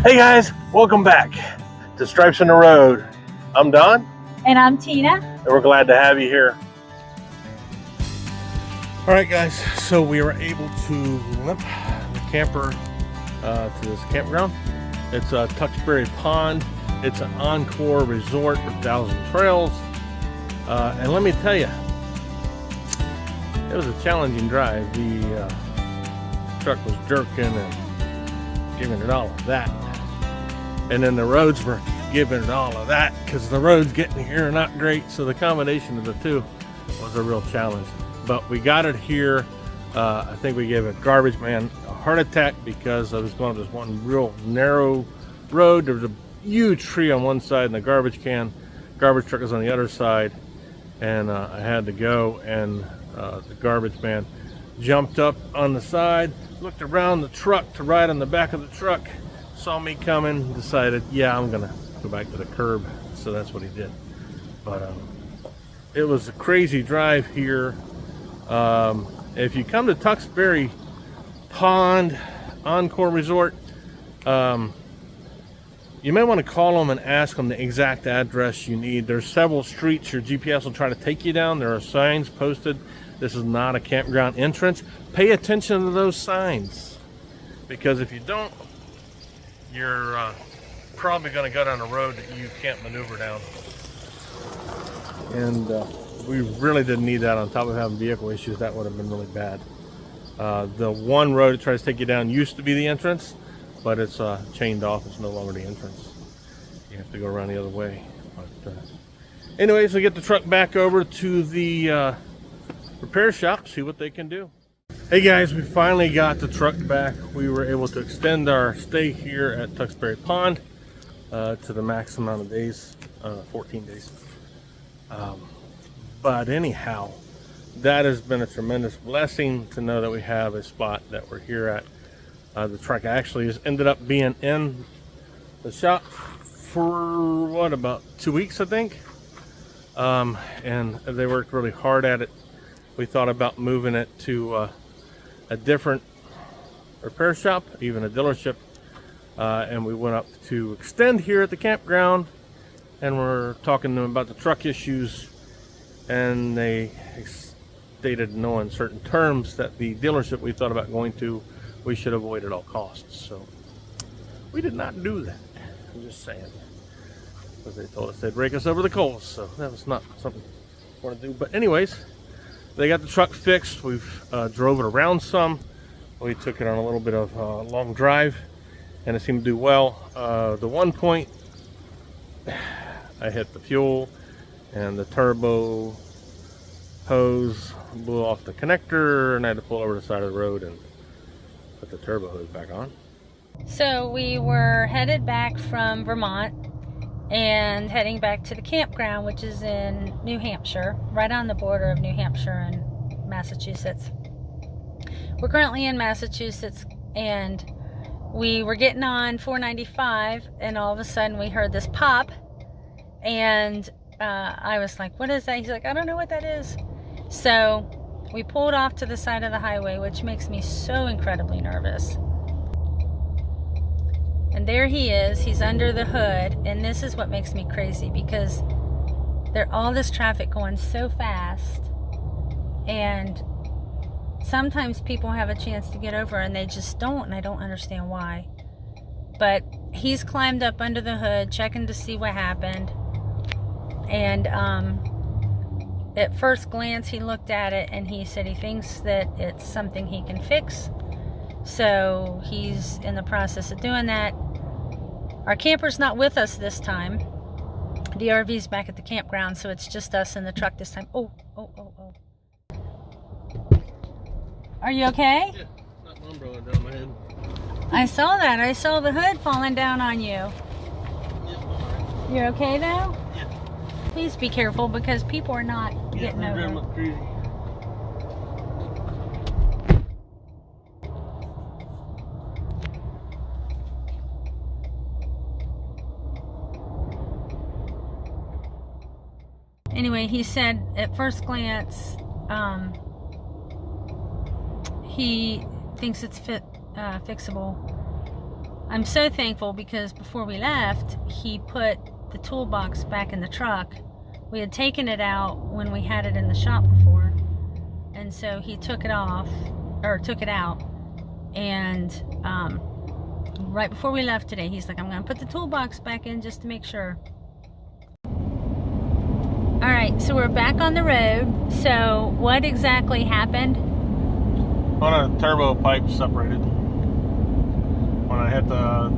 Hey guys, welcome back to Stripes in the Road. I'm Don. And I'm Tina. And we're glad to have you here. All right guys, so we were able to limp the camper to this campground. It's Tuxbury Pond. It's an Encore resort with 1,000 trails. And let me tell you, it was a challenging drive. The truck was jerking and giving it all of that. And then the roads were giving it all of that because the roads getting here are not great. So the combination of the two was a real challenge. But we got it here. I think we gave a garbage man a heart attack because I was going to this one real narrow road. There was a huge tree on one side and the garbage truck was on the other side. And I had to go, and the garbage man jumped up on the side, looked around the truck to ride on the back of the truck, saw me coming, decided, yeah, I'm gonna go back to the curb. So that's what he did. But it was a crazy drive here. If you come to Tuxbury Pond Encore Resort, you may want to call them and ask them the exact address you need. There's several streets your GPS will try to take you down. There are signs posted. This is not a campground entrance. Pay attention to those signs, because if you don't, you're probably going to go down a road that you can't maneuver down. And we really didn't need that. On top of having vehicle issues, that would have been really bad. The one road that tries to take you down used to be the entrance, but it's chained off. It's no longer the entrance. You have to go around the other way. But anyways, we get the truck back over to the repair shop, see what they can do. Hey guys, we finally got the truck back. We were able to extend our stay here at Tuxbury Pond to the max amount of days, 14 days. But anyhow, that has been a tremendous blessing to know that we have a spot that we're here at. The truck actually has ended up being in the shop for what, about 2 weeks, I think. And they worked really hard at it. We thought about moving it to a different repair shop, even a dealership. And we went up to extend here at the campground, and we're talking to them about the truck issues. And they stated in no uncertain terms that the dealership we thought about going to, we should avoid at all costs. So we did not do that. I'm just saying, because they told us they'd rake us over the coals. So that was not something I want to do. But anyways, they got the truck fixed. We've drove it around some. We took it on a little bit of a long drive, and it seemed to do well. The one point, I hit the fuel, and the turbo hose blew off the connector, and I had to pull over the side of the road and put the turbo hose back on. So we were headed back from Vermont and heading back to the campground, which is in New Hampshire, right on the border of New Hampshire and Massachusetts. We're currently in Massachusetts, and we were getting on 495, and all of a sudden we heard this pop, and I was like, what is that? He's like, I don't know what that is. So we pulled off to the side of the highway, which makes me so incredibly nervous. And there he is. He's under the hood. And this is what makes me crazy, because there's all this traffic going so fast. And sometimes people have a chance to get over and they just don't. And I don't understand why. But he's climbed up under the hood, checking to see what happened. And at first glance, he looked at it and he said he thinks that it's something he can fix. So he's in the process of doing that. Our camper's not with us this time. The RV's back at the campground, so it's just us in the truck this time. Oh. Are you okay? Yeah, not my umbrella down my head. I saw that. I saw the hood falling down on you. Yeah, right. You're okay though? Yeah. Please be careful, because people are not getting my over. look crazy. Anyway, he said at first glance, he thinks it's fixable. I'm so thankful because before we left, he put the toolbox back in the truck. We had taken it out when we had it in the shop before, and so he took it out, and right before we left today, he's like, I'm going to put the toolbox back in just to make sure. All right, so we're back on the road. So what exactly happened? One of the turbo pipes separated. When I hit the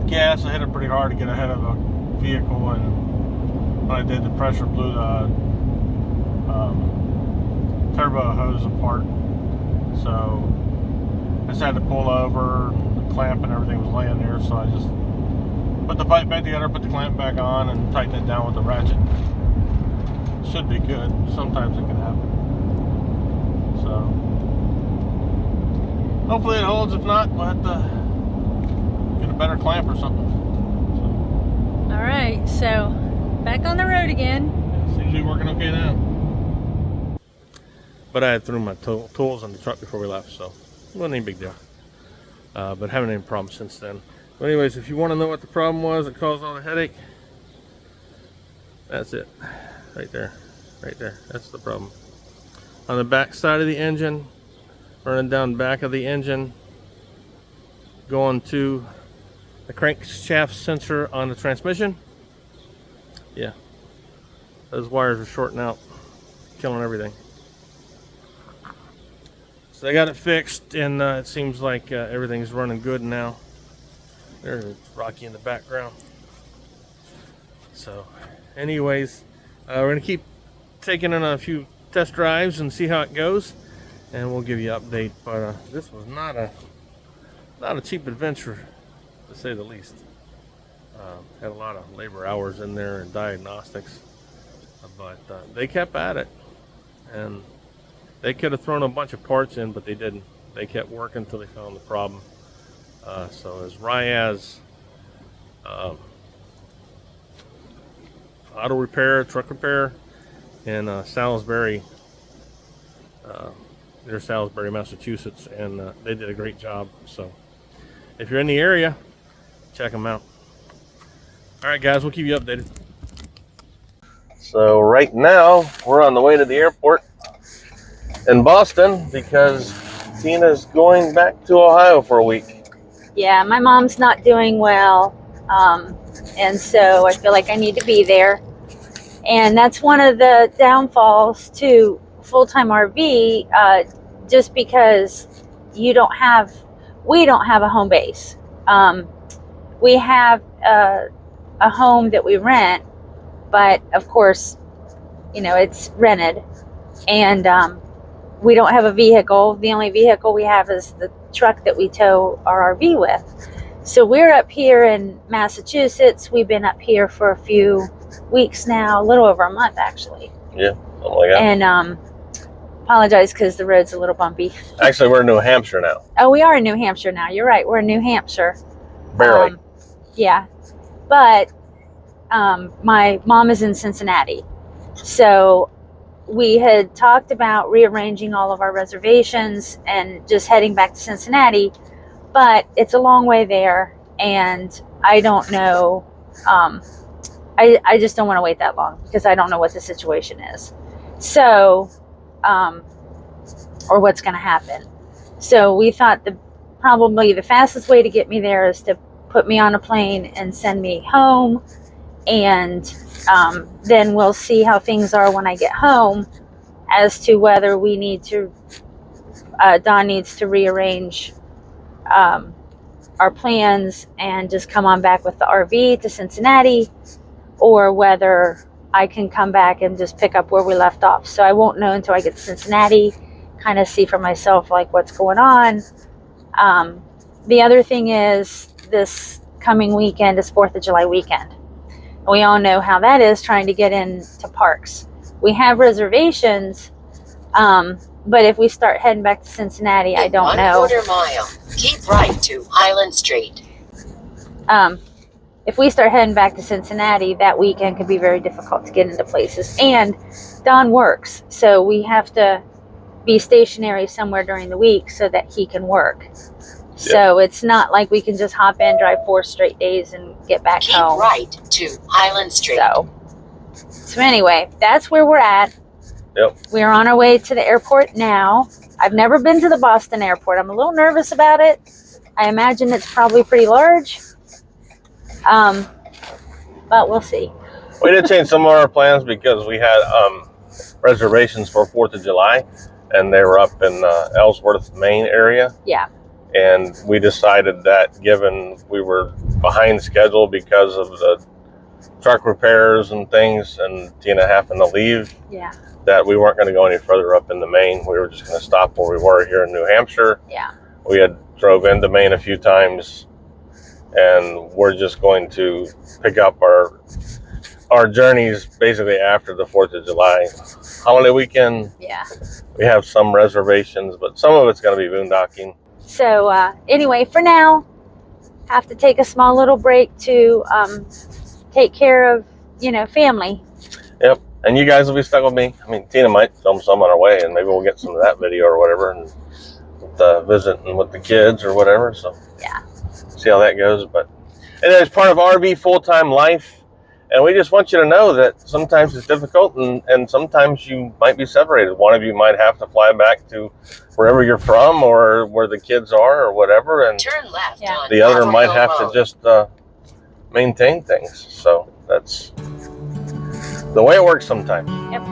gas, I hit it pretty hard to get ahead of a vehicle, and when I did, the pressure blew the turbo hose apart. So I just had to pull over, the clamp and everything was laying there, so I just put the pipe back together, put the clamp back on, and tighten it down with the ratchet. Should be good. Sometimes it can happen. So hopefully it holds. If not, we'll have to get a better clamp or something. So, all right, so back on the road again. yeah, seems to be working okay now. But I had threw my tools in the truck before we left, so it wasn't any big deal. But haven't any problems since then. But anyways, if you want to know what the problem was that caused all the headache, that's it. Right there. That's the problem. On the back side of the engine, running down the back of the engine, going to the crankshaft sensor on the transmission. Yeah, those wires are shorting out, killing everything. So they got it fixed, and it seems like everything's running good now. There's Rocky in the background. So anyways, we're gonna keep taking in a few test drives and see how it goes, and we'll give you an update. But this was not a cheap adventure, to say the least. Had a lot of labor hours in there and diagnostics, but they kept at it, and they could have thrown a bunch of parts in, but they didn't. They kept working until they found the problem. So as Ryaz auto repair, truck repair, in Salisbury, near Salisbury, Massachusetts, and they did a great job. So if you're in the area, check them out. All right, guys, we'll keep you updated. So right now we're on the way to the airport in Boston because Tina's going back to Ohio for a week. Yeah, my mom's not doing well, and so I feel like I need to be there. And that's one of the downfalls to full-time RV, just because we don't have a home base. We have a home that we rent, but of course, it's rented, and we don't have a vehicle. The only vehicle we have is the truck that we tow our RV with. So we're up here in Massachusetts. We've been up here for a few weeks now, a little over a month actually. Yeah, something like that. And apologize because the road's a little bumpy. Actually, we're in New Hampshire now. Oh, we are in New Hampshire now. You're right. We're in New Hampshire. Barely. Yeah, but my mom is in Cincinnati, so we had talked about rearranging all of our reservations and just heading back to Cincinnati, but it's a long way there, and I don't know. I just don't want to wait that long because I don't know what the situation is. So, or what's going to happen. So we thought probably the fastest way to get me there is to put me on a plane and send me home. And then we'll see how things are when I get home as to whether we need to, Don needs to rearrange our plans and just come on back with the RV to Cincinnati, or whether I can come back and just pick up where we left off. So I won't know until I get to Cincinnati, kind of see for myself like what's going on. The other thing is this coming weekend is 4th of July weekend. We all know how that is, trying to get into parks. We have reservations, but if we start heading back to Cincinnati, I don't know. 1/4 mile, keep right to Highland Street. If we start heading back to Cincinnati, that weekend could be very difficult to get into places. And Don works, so we have to be stationary somewhere during the week so that he can work. So it's not like we can just hop in, drive 4 straight days, and get back Keep home. right to Highland Street. So anyway, that's where we're at. Yep. We're on our way to the airport now. I've never been to the Boston airport. I'm a little nervous about it. I imagine it's probably pretty large. But we'll see. We did change some of our plans because we had reservations for 4th of July, and they were up in Ellsworth, Maine area. Yeah. And we decided that given we were behind schedule because of the truck repairs and things, and Tina happened to leave, Yeah. that we weren't going to go any further up into Maine. We were just going to stop where we were here in New Hampshire. Yeah. We had drove into Maine a few times, and we're just going to pick up our journeys basically after the 4th of July holiday weekend. Yeah. We have some reservations, but some of it's going to be boondocking. So anyway, for now, have to take a small little break to take care of, family. Yep. And you guys will be stuck with me. I mean, Tina might film some on our way, and maybe we'll get some of that video or whatever, and visiting with the kids or whatever. So Yeah. see how that goes. But it is part of RV full-time life. And we just want you to know that sometimes it's difficult, and sometimes you might be separated. One of you might have to fly back to wherever you're from or where the kids are or whatever. And Turn left Yeah. on the other Apple might Hill have Road. to just maintain things. So that's the way it works sometimes. Yep.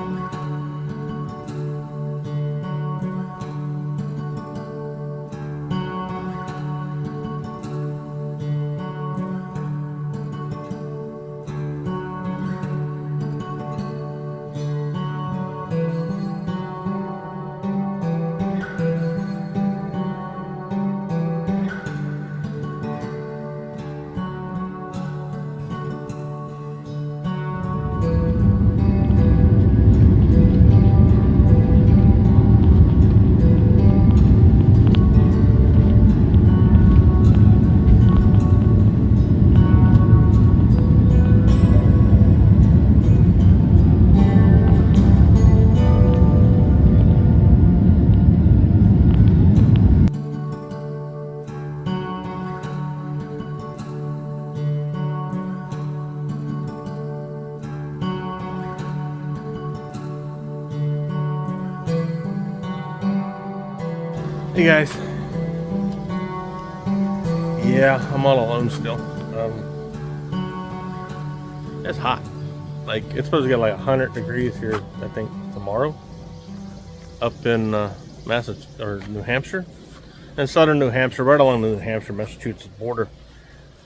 Hey guys. Yeah, I'm all alone still. It's hot. Like, it's supposed to get like 100 degrees here, I think, tomorrow. Up in Massachusetts or New Hampshire. In southern New Hampshire, right along the New Hampshire-Massachusetts border.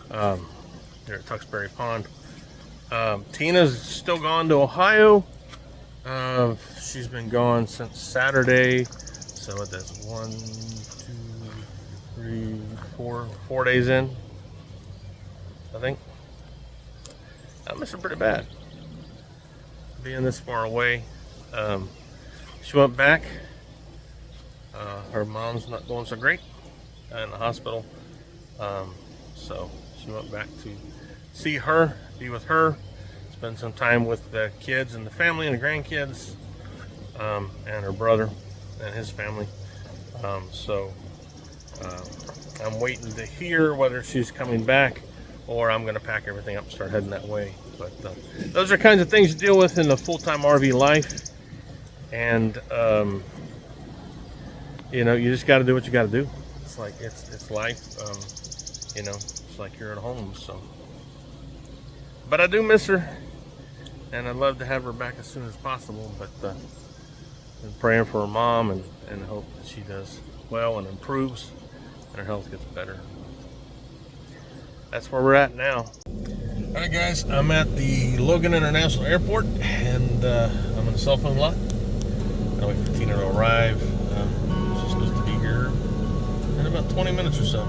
Here at Tewksbury Pond. Tina's still gone to Ohio. She's been gone since Saturday. So that's 1, 2, 3, 4 days in, I think. I miss her pretty bad, being this far away. She went back. Her mom's not doing so great in the hospital. So she went back to see her, be with her, spend some time with the kids and the family and the grandkids, and her brother and his family. I'm waiting to hear whether she's coming back or I'm going to pack everything up and start heading that way. But those are kinds of things to deal with in the full-time RV life. And, you just got to do what you got to do. It's like, it's life, it's like you're at home. So, but I do miss her, and I'd love to have her back as soon as possible. But I'm praying for her mom and hope that she does well and improves and her health gets better. That's where we're at now. All right, guys, I'm at the Logan International Airport, and I'm in the cell phone lot. I wait for Tina to arrive. She's supposed to be here in about 20 minutes or so.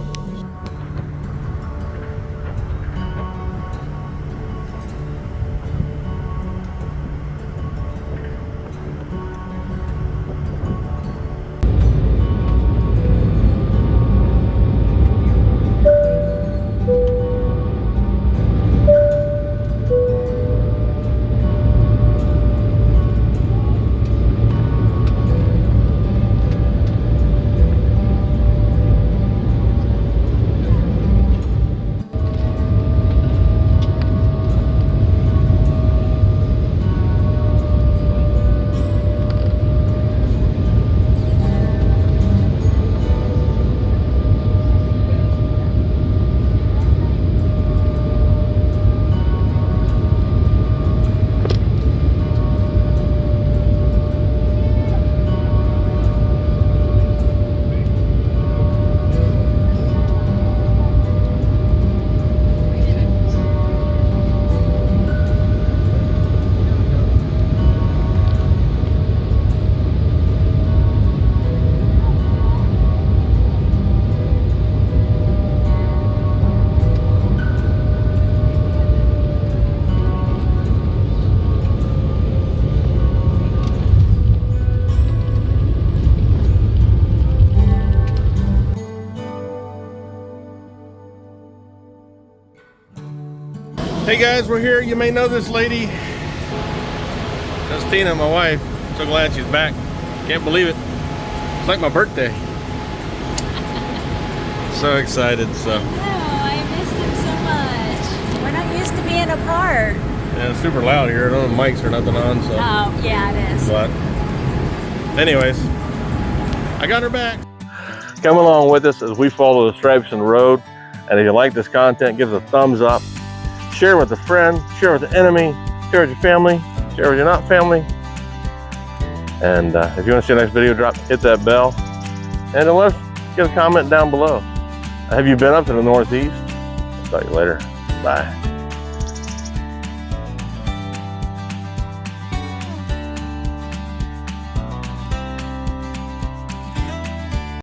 Hey guys, we're here. You may know this lady. That's Tina, my wife. So glad she's back. Can't believe it. It's like my birthday. So excited. So. I missed him so much. We're not used to being apart. Yeah, it's super loud here. No mics or nothing on. So. Oh, yeah, it is. But anyways, I got her back. Come along with us as we follow the Stuyvesant Road. And if you like this content, give us a thumbs up. Share with a friend, share with the enemy, share with your family, share with your not family. And if you want to see the next video drop, hit that bell. And then let us get a comment down below. Have you been up to the Northeast? I'll talk to you later. Bye.